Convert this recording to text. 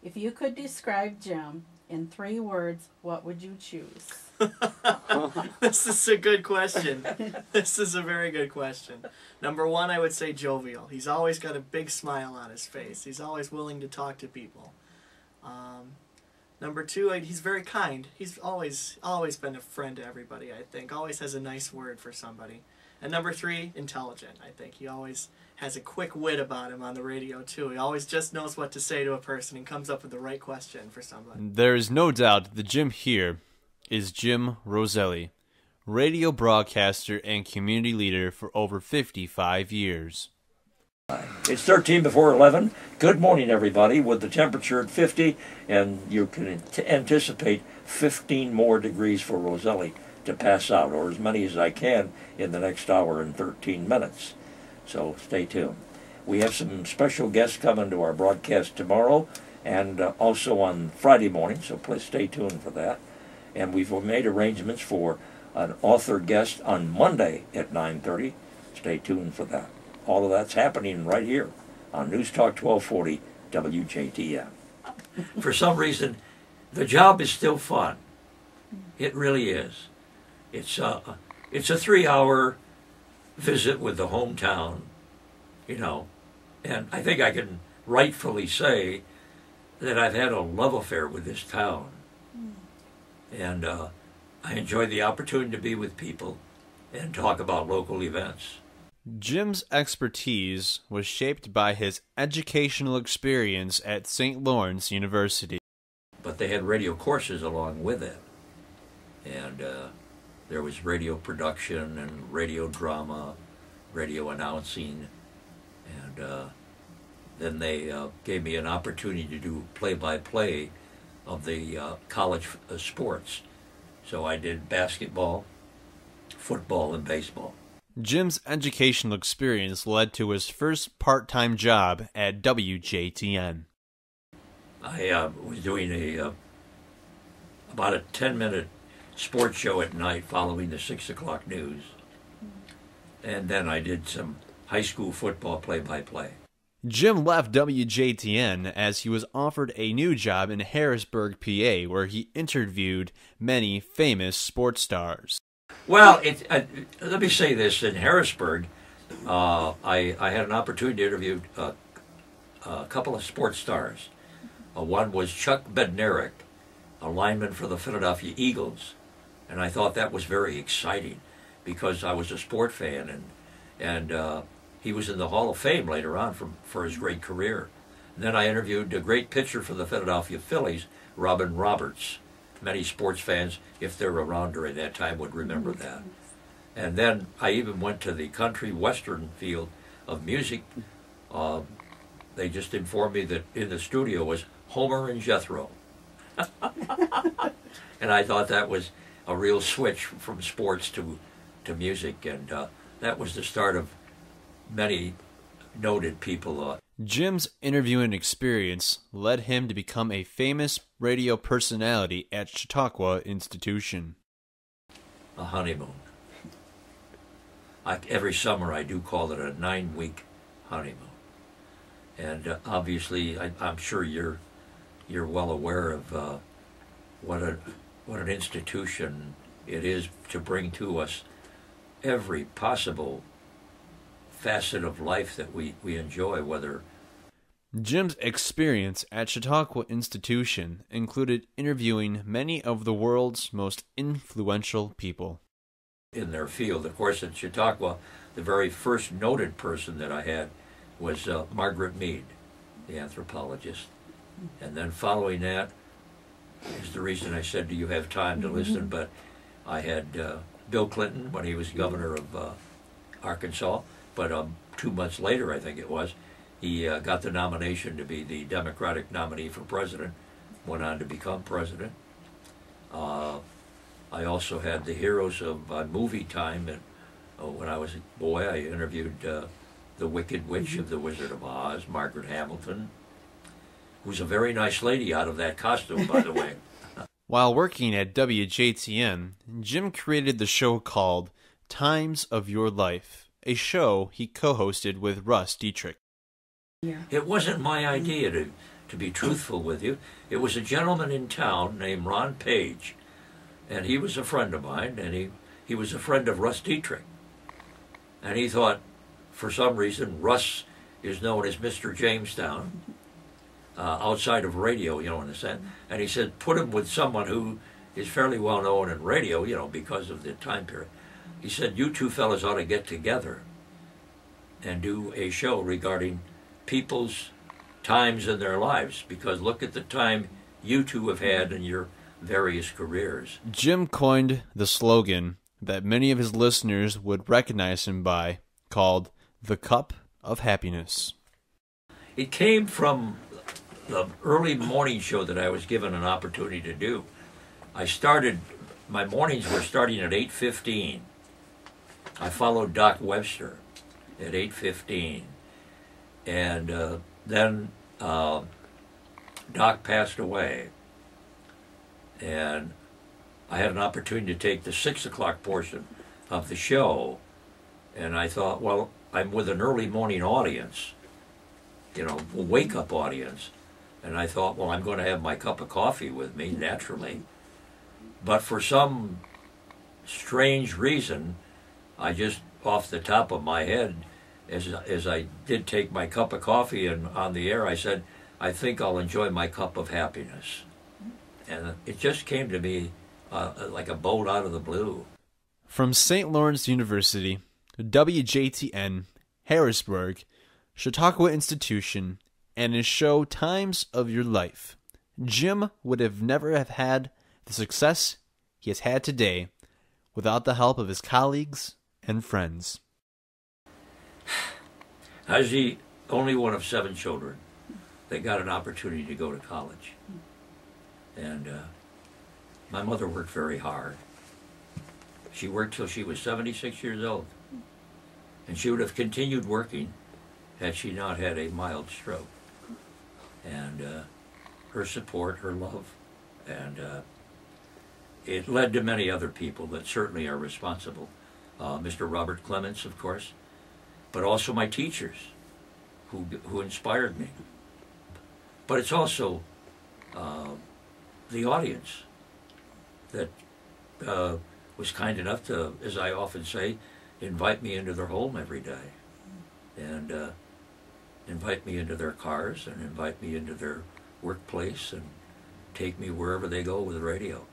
If you could describe Jim in 3 words, what would you choose? This is a good question. This is a very good question. Number 1, I would say jovial. He's always got a big smile on his face. He's always willing to talk to people. Number 2, he's very kind. He's always been a friend to everybody, I think. Always has a nice word for somebody. And number 3, intelligent, I think. He always has a quick wit about him on the radio, too. He always just knows what to say to a person and comes up with the right question for somebody. There is no doubt the Jim here is Jim Roselli, radio broadcaster and community leader for over 55 years. It's 13 before 11. Good morning, everybody, with the temperature at 50, and you can anticipate 15 more degrees for Roselli to pass out, or as many as I can in the next hour and 13 minutes. So stay tuned. We have some special guests coming to our broadcast tomorrow and also on Friday morning, so please stay tuned for that. And we've made arrangements for an author guest on Monday at 9:30. Stay tuned for that. All of that's happening right here on News Talk 1240 WJTM. For some reason, the job is still fun. It really is. It's a 3-hour visit with the hometown, you know, and I think I can rightfully say that I've had a love affair with this town. And I enjoy the opportunity to be with people and talk about local events. Jim's expertise was shaped by his educational experience at St. Lawrence University. But they had radio courses along with it. And there was radio production and radio drama, radio announcing. And then they gave me an opportunity to do play-by-play of the college sports. So I did basketball, football, and baseball. Jim's educational experience led to his first part-time job at WJTN. I was doing about a 10-minute sports show at night following the 6 o'clock news. And then I did some high school football play-by-play. Jim left WJTN as he was offered a new job in Harrisburg, PA, where he interviewed many famous sports stars. Well, let me say this. In Harrisburg, I had an opportunity to interview a couple of sports stars. One was Chuck Bednarik, a lineman for the Philadelphia Eagles. And I thought that was very exciting because I was a sport fan, and he was in the Hall of Fame later on for his great career. And then I interviewed a great pitcher for the Philadelphia Phillies, Robin Roberts. Many sports fans, if they're around during that time, would remember that. And then I even went to the country western field of music. They just informed me that in the studio was Homer and Jethro. And I thought that was a real switch from sports to music, and that was the start of many noted people. Jim's interviewing experience led him to become a famous radio personality at Chautauqua Institution. A honeymoon. Every summer I do call it a 9-week honeymoon. And obviously I'm sure you're well aware of what an institution it is to bring to us every possible facet of life that we enjoy, whether... Jim's experience at Chautauqua Institution included interviewing many of the world's most influential people in their field. Of course, at Chautauqua, the very first noted person that I had was Margaret Mead, the anthropologist. And then following that is the reason I said, do you have time to listen? But I had Bill Clinton when he was governor of Arkansas. But 2 months later, I think it was, he got the nomination to be the Democratic nominee for president, went on to become president. I also had the heroes of movie time. And when I was a boy, I interviewed the Wicked Witch of The Wizard of Oz, Margaret Hamilton, who's a very nice lady out of that costume, by the way. While working at WJTN, Jim created the show called Times of Your Life, a show he co-hosted with Russ Dietrich. Yeah. It wasn't my idea to be truthful with you. It was a gentleman in town named Ron Page, and he was a friend of mine, and he was a friend of Russ Dietrich. And he thought, for some reason, Russ is known as Mr. Jamestown, outside of radio, in a sense. And he said, put him with someone who is fairly well known in radio, because of the time period. He said, you two fellas ought to get together and do a show regarding people's times in their lives, because look at the time you two have had in your various careers. Jim coined the slogan that many of his listeners would recognize him by, called the Cup of Happiness. It came from the early morning show that I was given an opportunity to do. My mornings were starting at 8:15. I followed Doc Webster at 8:15. And then Doc passed away. And I had an opportunity to take the 6 o'clock portion of the show. And I thought, well, I'm with an early morning audience, a wake-up audience. And I thought, well, I'm going to have my cup of coffee with me, naturally. But for some strange reason, I just, off the top of my head, as I did take my cup of coffee and on the air, I said, I think I'll enjoy my cup of happiness. And it just came to me like a bolt out of the blue. From St. Lawrence University, WJTN, Harrisburg, Chautauqua Institution, and his show Times of Your Life, Jim would have never have had the success he has had today without the help of his colleagues and friends. I was the only one of 7 children that got an opportunity to go to college. And my mother worked very hard. She worked till she was 76 years old. And she would have continued working had she not had a mild stroke. And her support, her love, and it led to many other people that certainly are responsible. Mr. Robert Clements, of course, but also my teachers who inspired me. But it's also the audience that was kind enough to, as I often say, invite me into their home every day, and invite me into their cars, and invite me into their workplace, and take me wherever they go with radio.